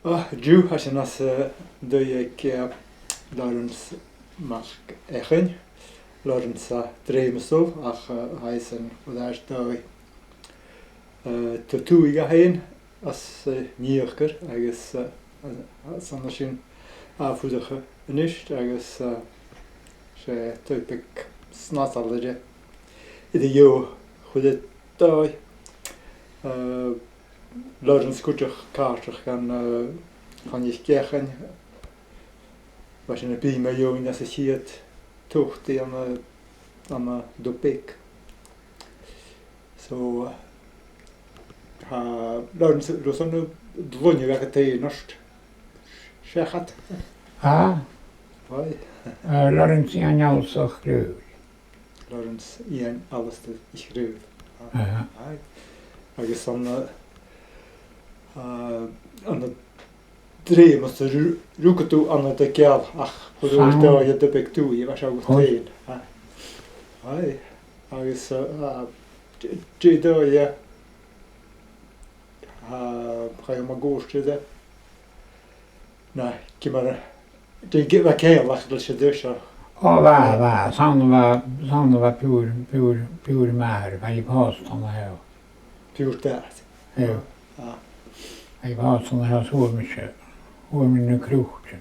Dú sin as dóigh Laurence MacEachen, Laurence a drémastóh ach hais an udáir dóigh. Tá túigh a hain as Iochdar agus sanna sin áfuideacha inist agus sé tuigh snátáide idir jo chud dóigh. Laurence cuiteach cáirteach gan ich ceachan was sin a bí mar join as a chiad tuchtaí am dopéic. So Laurence rosanna dlunne bheith a taí nost sechat. Laurence íon alsach grúd. Laurence íon alasta is grúd. Agus an drémas a rúcatú anna de ceall ach chuúir dóigh de beic túí bheit se agus féin. Agus dé dóigh chaim a ggóiste na cimar dé bheith céal ach sé dúir se. Sanna bheith púr meir bheith I bhást an na heo. Púr dát? Heo. I bhást an na heo huaimí na crúchtin.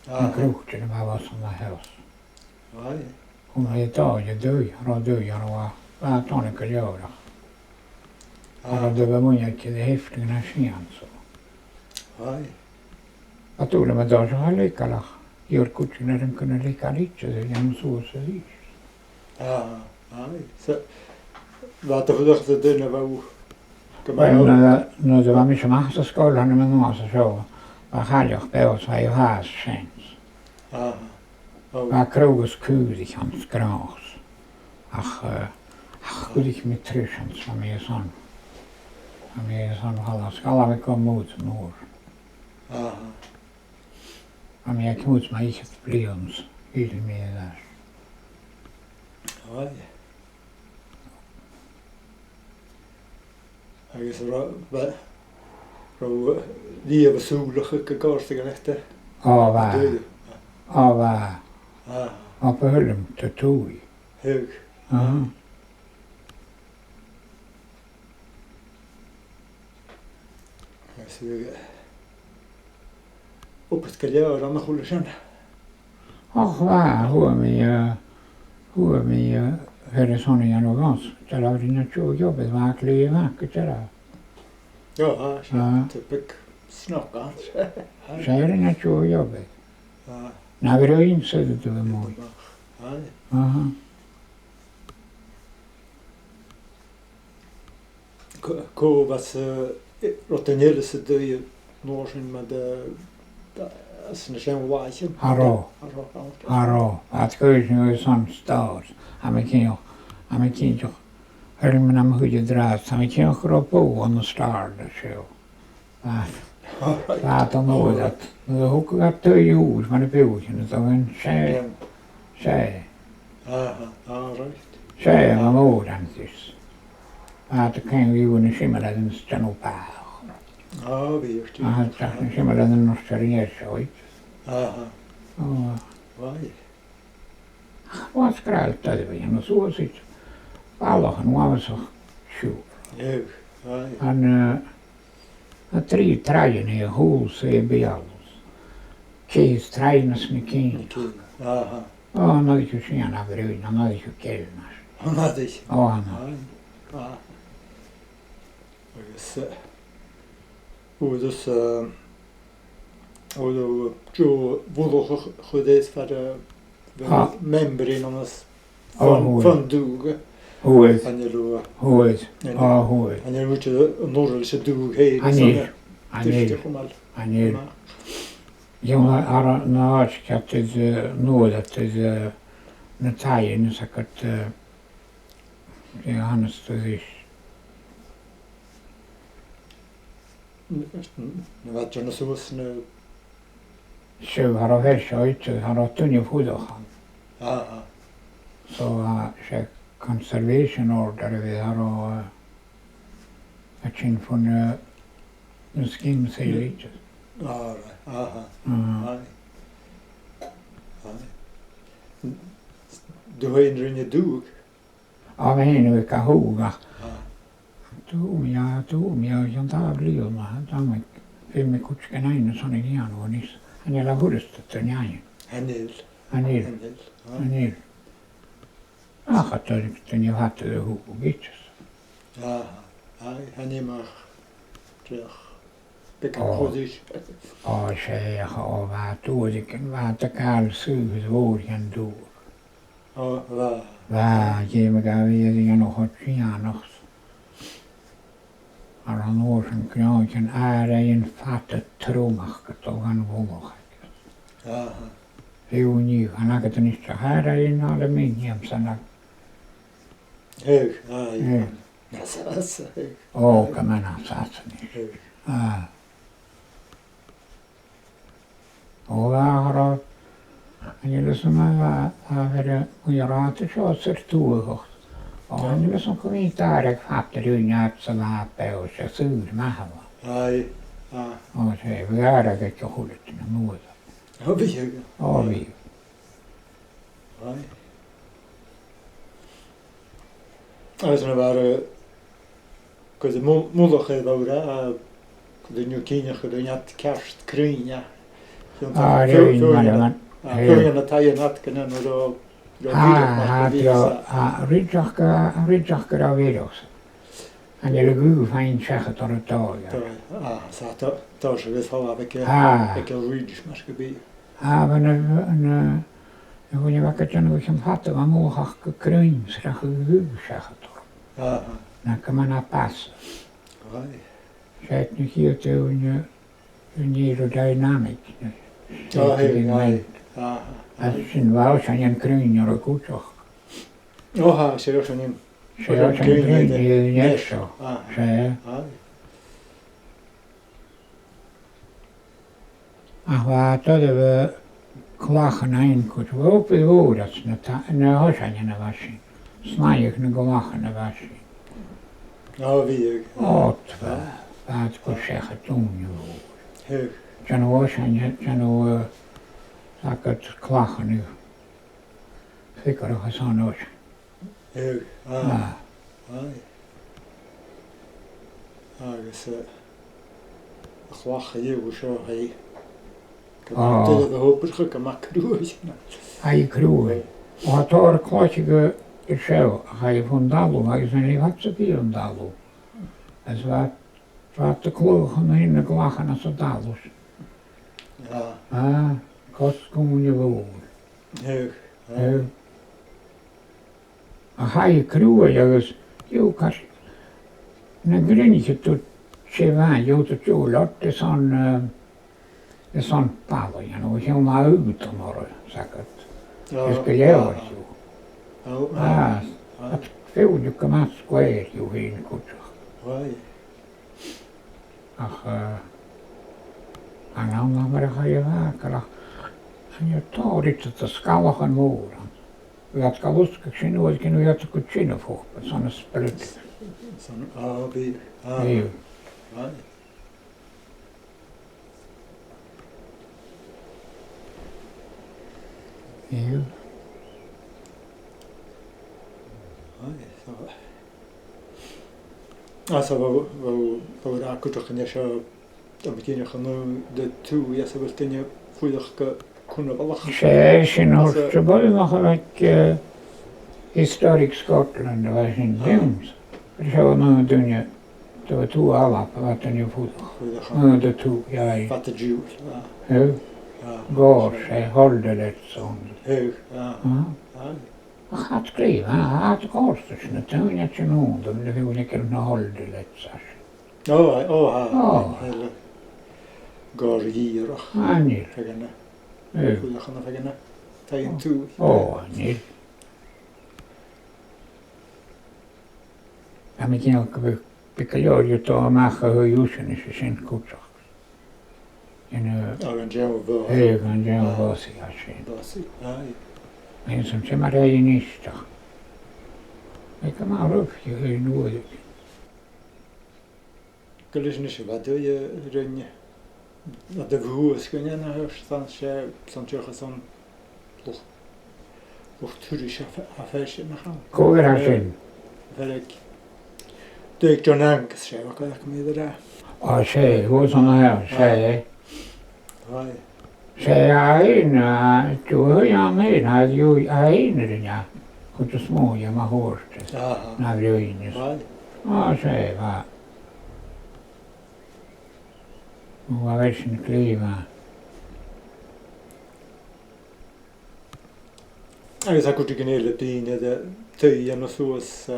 Na crúchtin a bheith an na heos. Chun é dáide dúi, rá dúi ar bheith tónna go leorach. Ar do bheith muine ci de hefling na sían so. A túla me dá se ha leikalach. I'r cwtsin ar yn cynnig leikalítse dde am sŵs a ddys. So wat a fuideach a duna bheith No, dy fam eisiau mas o sgol hann yn mas o sio. Fa chaliach beos fa I has sens. Fa crwgus cwydich am sgras. Ach cwydich mi trisians fa mi son. Fa mi son hala skala mi kom mot mor. Fa mi ek mot ma ich het blions. Hydel mi där. Agus rá líomh súlacha go gásta go leite. Bha. Op a hullum te túi. Hug. Agus opad go leor an na chuala sin. Och bha, hua mi Hörde såna jag nog gans. Det var dina två jobbet verkligen vackert där. Ja, typisk snacka. Säger dina två jobbet. När vi då insåg det var mål. Ko was rotenelle se de norsen med såna känn vachen. Haro. Att körs nu sån stad. Amerikin jo. Hörde man am hur det dras. Amerikin jo på on the star det show. Att de nog att det hukar att det jord man är på ju så en tjej. Right. Tjej var modantis. Att det kan ju en skimma den stanna på. Vi gör det. Att skimma den norska regeringen. Vai. Vad skrälta det var ju så sitt. Alla han var så tjur. Han tre trajen I hus I bialos. Keis trajenas med king. Han hade ju sina brud, han hade ju kellnar. Han hade. Han hade. Och då vållar skyddet för member inom oss från dug. Uist. Han är mycket norrliga dug hej. Han är. Jag har närskatt det nådat det när tagen säkert det hans det Vad gör så nu? Så har jag hört har tunne fodahan. Så conservation order vi har och jag känner från yn sgim seiliches. Aha. Du har en rinne dug. A fe hyn yw cahwg a dwi'n yn da blio ma. Dwi'n mynd cwts gen ein yn son i nian o nis. Yn ela hwrst ydyn iawn. Anil. Ach, a dyn i'w hat y hwg gytys. Hynny ma'ch drech began chwydys. O, seach o fa dŵr yn fad y gael sydd fawr gan dŵr. O, fa. Fa, gym y gael fi ydy gan ochr trianoch. Ar an o'r yn gnoed yn ar ein ffat y trwmach gyda gan fwlwch. Fyw ni, gan agad yn eistedd ar ein aluminium sy'n ag. Hyg, Nas. O, gyma'n asas yn eistedd. O, ar o, yn ylwys yma a fer y rat y sio sy'r dŵr. O, yn ylwys yn gwneud ar ag ffat yr yw'n ar sy'n dda bew sy'n sy'r mahfa. O, se, fy ar ag eich o chwlet yn y mwyd. O, fi. O, fi. Oes yna fawr gwyd y mwlwch ei fawr a gwyd y nhw cynnych gwyd yn at carst cryn a. Rwy'n man yma. Rwy'n yna tai yn at gyda nhw'r o... Rydych gyda virus. Yn yw'n gwybod fain siachat o'r doi. Sa da sy'n fydd hol a fe gael rydych mas gybi. Fan yn y fac ydyn nhw sy'n ffat o mwch ach gryn sy'n rach o gwybod siachat o'r. Na gyma'n a bas. Siet ni chi o yw'n aerodynamic. A sy'n fawr sy'n yw'n gryn o'r gwtioch. O, sy'n rach yn yw'n... Sy'n gryn i'n nesio. A wat oedd efo glach yn ein gwt. Fo bydd fawr at yn y hosan yn y fasin. Snaig yn y glach yn y fasin. O, fi. O, tfa. Fad gwrsech y dwn yw fawr. Jan o hosan, jan o agad glach yn yw. Ffigwr o'ch asan hosan. Agus y chlach yw sio hei. Dyna fy hwbr chyg yma crwys. Ai crwy. O at o'r closig y siew, a chai fwndalw, agos yn ei fat y fi dalw. As fat y clwch yn hyn y glach yn as o dalws. Cos gwmwn i fawr. A chai crwy agos, yw car... Na grynig ydw sefan, yw dy jwlod, es on balo yan, o siw ma ywyd o'n o'r sagad. Es gylewr yw. At fewn yw gymas gwer yw hyn gwtioch. Ach, anawn am yr achau y fag, yn yw'r torit at y sgalach yn môr. Yw at gael wsgach sy'n oedd gen yw at y gwtsin y ffwch, beth son ysbryd. Fi. Yw. Yw. So fawr agwydwch yn eisiau am gynnych yn dy tŵ i as y fel dyn nhw fwydwch cwnnw balach. Sy'n wrth y bwyd o'ch ag Historic Scotland o sy'n films. Rwy'n mynd dyn nhw, dyfa tŵ alap a fat yn yw fwydwch. Mynd y tŵ, iau. Fat y jiw. Yw. Gors, holdelet sån. Ach, at grif, at gors, sy'n y tyw'n at sy'n hwn, dwi'n fyw ni'n cael holdelet sas. Gor hir och. Anil. Fegana. Fwydwch yna fegana. Ta'n tŵ. Anil. A mi gyn o'ch bygalior yw do amach o hwysyn eisiau sy'n cwtioch. Gan jaw fo. Gan jaw fo si a sy'n. Mae'n sy'n sy'n mar ein eistach. Mae'n gymarwf yw hyn wydd. Gaelic is wat doe je rinje. Dat de voers kun je naar huis dan ze zeggen zo'n toch toerische affaire naar gaan. Còmhradh sin. Verk. De John Angus sé wat kan ik me daar. Sé, bhús an na sé. Hai. Sé aon tú an éon a dú aon rinne chut a smóide a thuirte na bhríoine. Sé bha. Bhá bheith sin clíomh. Agus aku tu gnéile bíine de tuí an soas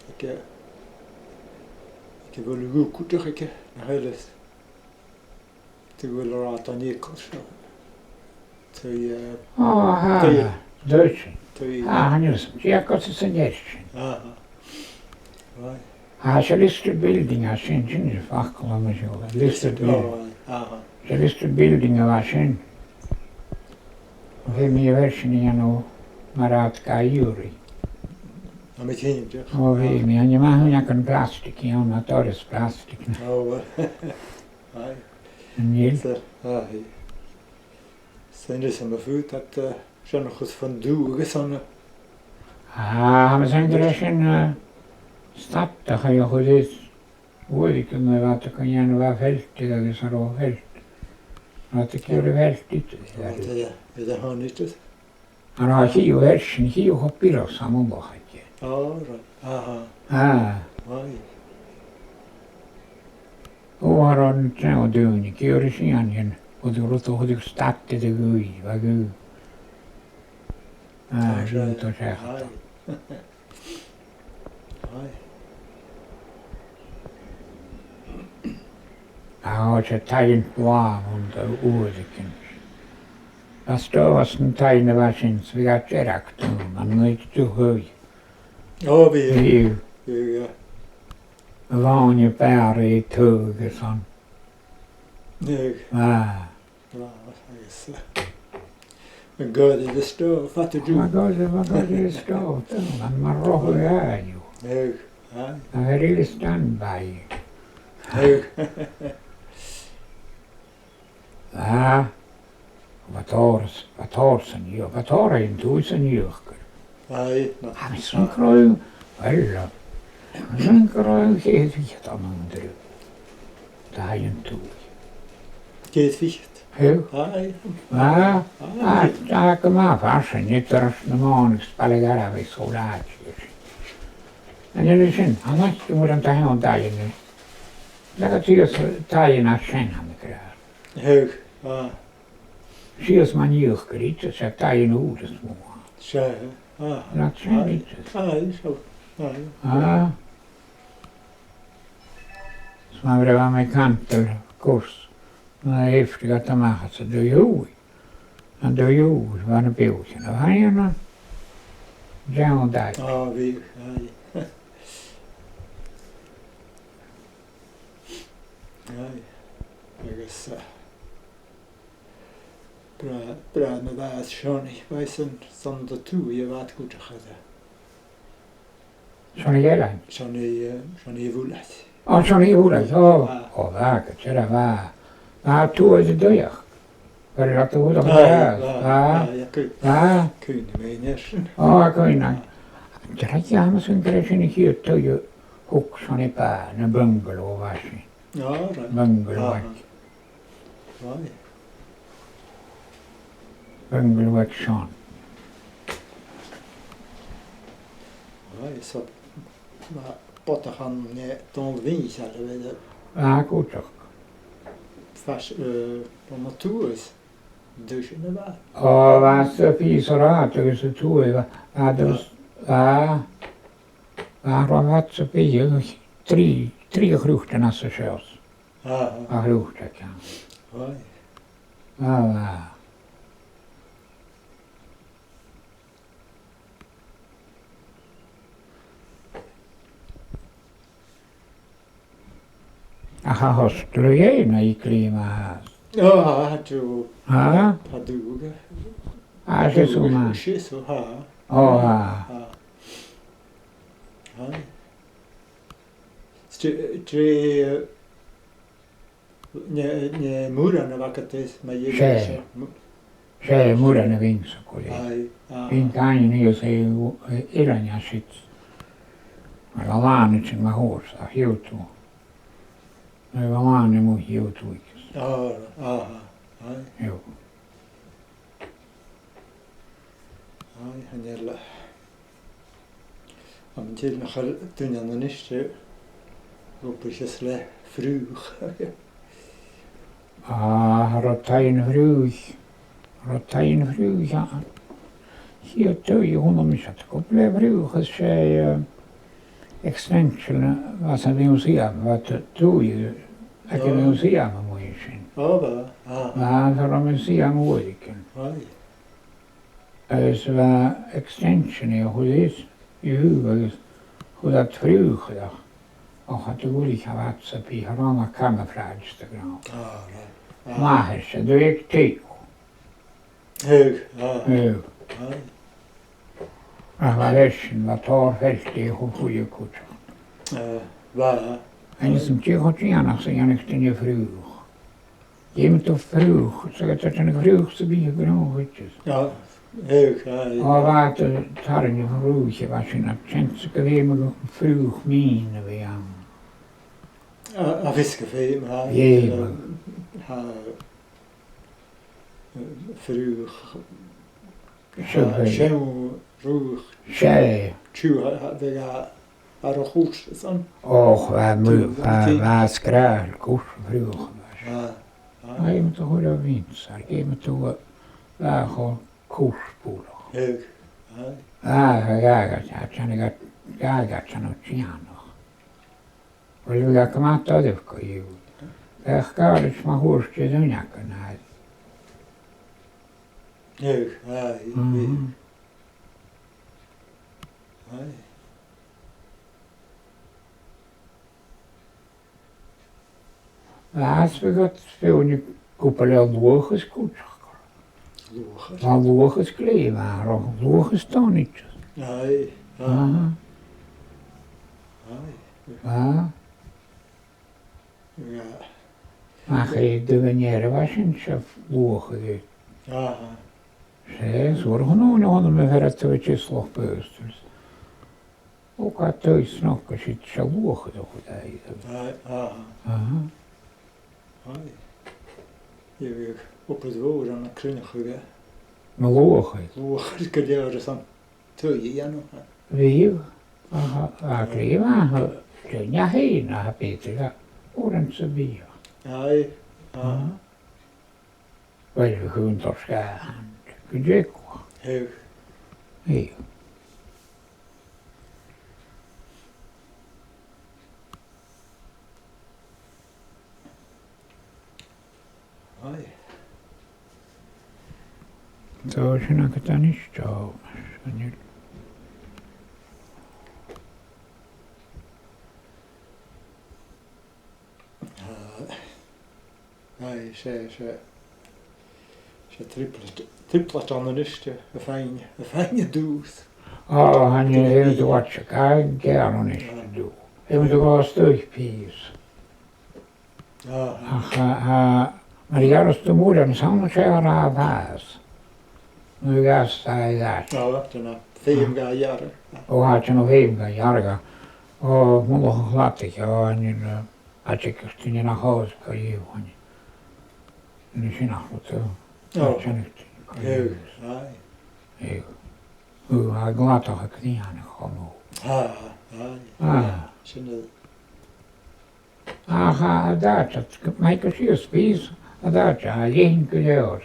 ik bhfuil gúcúteach ike na heiles. Tu bhfuil rá an écol seo. Tuí Dúirtin. Hannes, díachas is an éis sin. Sé listed building a sin sin fachil am seo. Listed building. Sé listed building a bheit sin. Bhí mí bhir sin anú mar át gaúí. A mit héinte. Ó bhí mí an maithúneach an plastic í an doras plastic na. An níl. Sein is am fút dat sennachchas fan dú agus an. Hamas an gur sin staptach a chud is bhuaigh an bhata chu dhéanamh bheith fellte agus ar ó felt. Ráta ciúr a feltite. Is a hánitas? An á hiú ver sin hiú ho piros am umbachaide. Ó an treo dúni, ciúr sin anion, chud rúta chudig stapte de gúi, a gú. Rúta sechata. Á sé taigh blám an údicin. As stóhas an taigh na bheit sin bhí a teachtain an nuid tú thuig. Ó bhí. Bhí. A bháine bear é tugus an. Neg. An gáid is stó, fat a dú. An gáid is stó, an mar rochu áiú. Neg. A bheit stand by. Neg. Batór san Iochdar, batór ein tús an Iochdar. Na. San croim, well, san croim chéad ficht am andrú. Da ein tús. Chéad ficht? Hú? Tá go má farsan, nítar na mánig spalig arabig sólátíir. An yna sin, an naistú múr an tahin an dain. Lega tíos tain a sin am i graf. Hú, Sios man Iochdar ítas a tain úras mú. sé. Lat sin ítas. Seo. Sma breva me kantor kurs. Na eftir att maha så du ju. Han du ju var en björn. Och han gärna John där. Vi. Agus bra na bheith seánnig bhain san do tú I bheit gúteach a. Sån gäller. Seánnig bhúlaid. Sån i bolaget. Väget, så det var två i döjach. Var det att det var? Cúine mé nesin. Cúine. Det är inte han som gräser i hyrt och ju huk sån I bär, en bungalow var sin. Bungalow. Bungalow sån. Så bottach han don vís eller Gúteach. fast on tours dus in de Was písarát agus a túi wat sa pí trí chrúchtan as sa seos. A chrúchta cean. A cha hostlu héna I klíma tú hadúga. sé sú má. Síú Tre ne murana vakates ma Se murana vinsa kuli. Vinkainen ei se iranja sit. Mä laanitsin mä huusaa hiutuu. Mä laani mun hiutuikin. Joo. Ai hänellä. Am til nachal tunjan niste. Loppisjes le fruug. Rotain fruug, ja. Hier tøy hun misat. Kople fruug se extension was een museum wat tøy. Ek een museum moesin. Maar voor een museum moeiken. Es var extension i hus i huvudet hur det fruug da. Och att olika vatsa i harana kammerfradstegran. Mahers, du gick till. Hög. Jag var ledsen, vad tar fält i huvudkort. Va? En som tycker gärna så jag inte en fruug. Ge mig då fruug, så att det är en fruug så blir det granskjuts. Ja, hög. Och vad tar en fruug, vad sina känns så kan vi med fruug min vi an. Ja, fiskefilm här. Fruug. Sjön, ruug. Tjej. Det är rochus sån. Vad skräl kurs fruug. Nej, men då har jag vinsar. Ge mig då väg kursbol. Hög. Jag sanoo tjäno. Oli vaikka mahtaa tykkä juu. Ehkä olisi mä huusti tynäkö näin. Hög. Laatst we got veel nu koepelen logisch goed. Logisch kleven, logisch tonnetjes. Nej. Maar je devenere was een chef logisch. Se surhunut on me verrattavasti sloppeustels. Oka töissä nokkasit se luohdo kudai. Jag uppåt våren och krynnaskugga. Med luohdo. Luohdo ska göra som töj igen. Vi akliva ja heina pitää uuden se bio. Ai. Vai hyvin toskään. Kyllä Hög. Ei. Ai. Toisena katanista oomassa. Ai, se tripplat annanista, fine duus. Han är ute och watchar gärnonista du. Ute och var stöjpis. Men järjestö muuden sauna seura pääs. Nu gästa i där. Ja, denna femga järg. Och har sen femga järga. Och mulla on lattia och niin atsikasti niin hauska juoni. Niin sinä olet. Hög. Ai. Ei. Hyvä glata kniana homo. Sinne. Aha, datat. Mikä siis viis? Datat jänkö jos.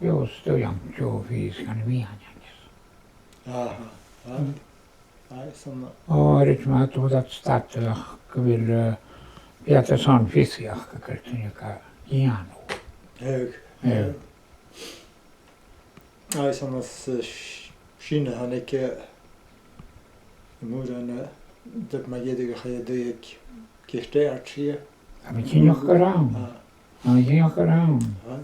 Jos tojan jo viiskan vihanjas. Ai, samma. Nyt mä tuotat statua, kyllä piätä saan fisiakka kertin, joka hieno. Hög. Ai, sammas skinnahan ikke muren det man jediga hajadik kirteartsia. Mä kiinni raun. Mä kiinni raun. Ai.